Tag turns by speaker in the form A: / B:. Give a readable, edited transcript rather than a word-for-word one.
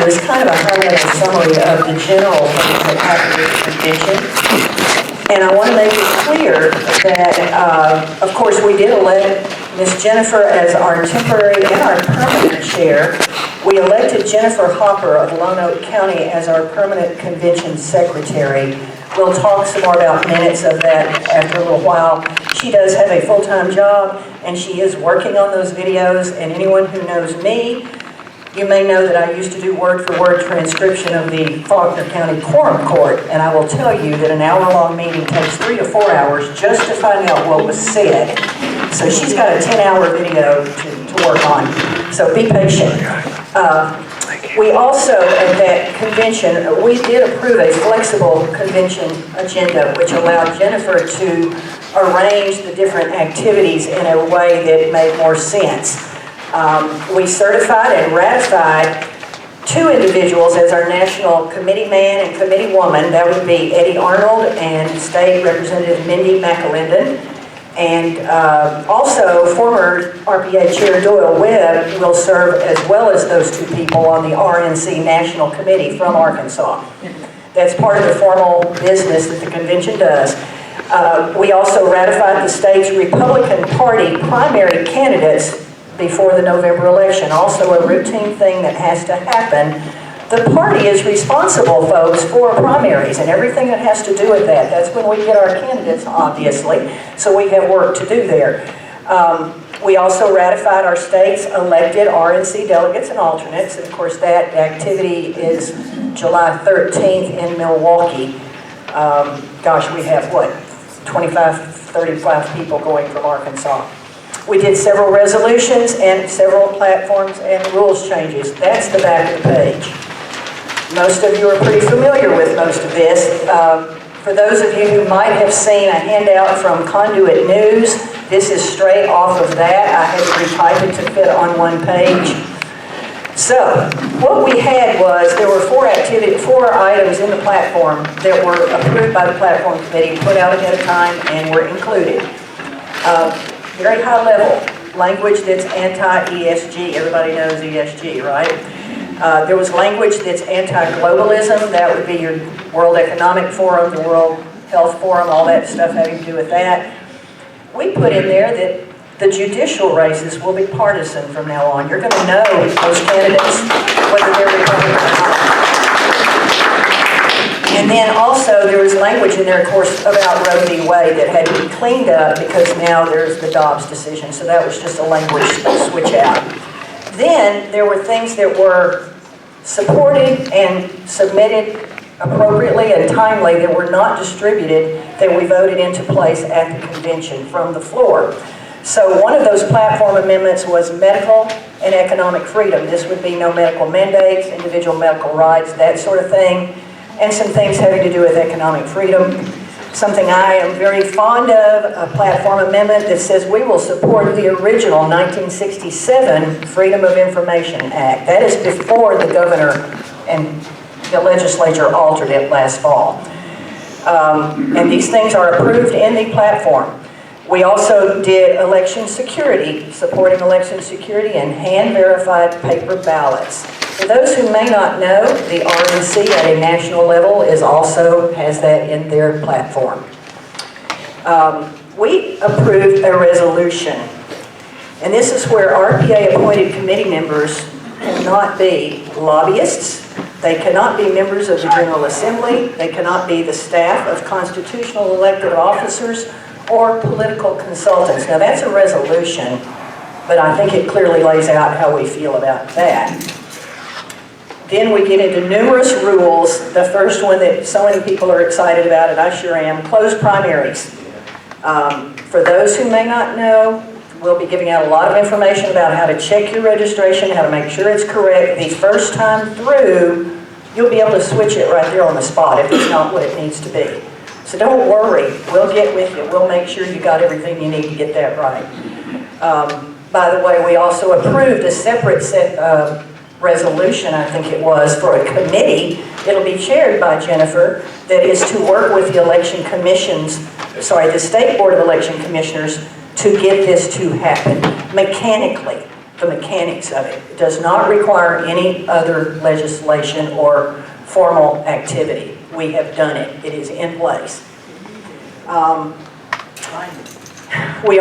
A: you is kind of a high-level summary of the general things that happened at the convention. And I want to make it clear that, of course, we did elect Ms. Jennifer as our temporary and our permanent chair. We elected Jennifer Hopper of Lonoke County as our permanent convention secretary. We'll talk some more about minutes of that after a little while. She does have a full-time job, and she is working on those videos. And anyone who knows me, you may know that I used to do word-for-word transcription of the Faulkner County Quorum Court, and I will tell you that an hour-long meeting takes 3 to 4 hours just to find out what was said. So she's got a 10-hour video to work on, so be patient. We also, at that convention, we did approve a flexible convention agenda, which allowed Jennifer to arrange the different activities in a way that made more sense. We certified and ratified 2 individuals as our national committee man and committee woman. That would be Eddie Arnold and State Representative Mindy McAlinden. And also former RPA Chair Doyle Webb will serve as well as those 2 people on the RNC National Committee from Arkansas. That's part of the formal business that the convention does. We also ratified the state's Republican Party primary candidates before the November election, also a routine thing that has to happen. The party is responsible, folks, for primaries and everything that has to do with that. That's when we get our candidates, obviously, so we have work to do there. We also ratified our state's elected RNC delegates and alternates, and of course that activity is July 13th in Milwaukee. Gosh, we have, what, 25, 35 people going from Arkansas. We did several resolutions and several platforms and rules changes. That's the back of the page. Most of you are pretty familiar with most of this. For those of you who might have seen a handout from Conduit News, this is straight off of that. I had to retype it to fit on one page. So, what we had was, there were 4 items in the platform that were approved by the platform committee, put out ahead of time, and were included. Very high level, language that's anti-ESG. Everybody knows ESG, right? There was language that's anti-globalism. That would be your World Economic Forum, the World Health Forum, all that stuff having to do with that. We put in there that the judicial races will be partisan from now on. You're going to know those candidates, whether they're Republican or not. And then also there was language in there, of course, about Roe v. Wade that had to be cleaned up because now there's the Dobbs decision. So that was just a language switch out. Then there were things that were supported and submitted appropriately and timely that were not distributed that we voted into place at the convention from the floor. So one of those platform amendments was medical and economic freedom. This would be no medical mandates, individual medical rights, that sort of thing, and some things having to do with economic freedom. Something I am very fond of, a platform amendment that says we will support the original 1967 Freedom of Information Act. That is before the governor and the legislature altered it last fall. And these things are approved in the platform. We also did election security, supporting election security and hand-verified paper ballots. For those who may not know, the RNC at a national level has that in their platform. We approved a resolution, and this is where RPA-appointed committee members cannot be lobbyists, they cannot be members of the General Assembly, they cannot be the staff of constitutional elected officers, or political consultants. Now that's a resolution, but I think it clearly lays out how we feel about that. Then we get into numerous rules. The first one that so many people are excited about, and I sure am, closed primaries. For those who may not know, we'll be giving out a lot of information about how to check your registration, how to make sure it's correct. The first time through, you'll be able to switch it right there on the spot if it's not what it needs to be. So don't worry, we'll get with you. We'll make sure you got everything you need to get that right. By the way, we also approved a separate resolution, I think it was, for a committee. It'll be chaired by Jennifer, that is to work with the election commissions, the State Board of Election Commissioners to get this to happen mechanically. the mechanics of it. It does not require any other legislation or formal activity. We have done it. It is in place. We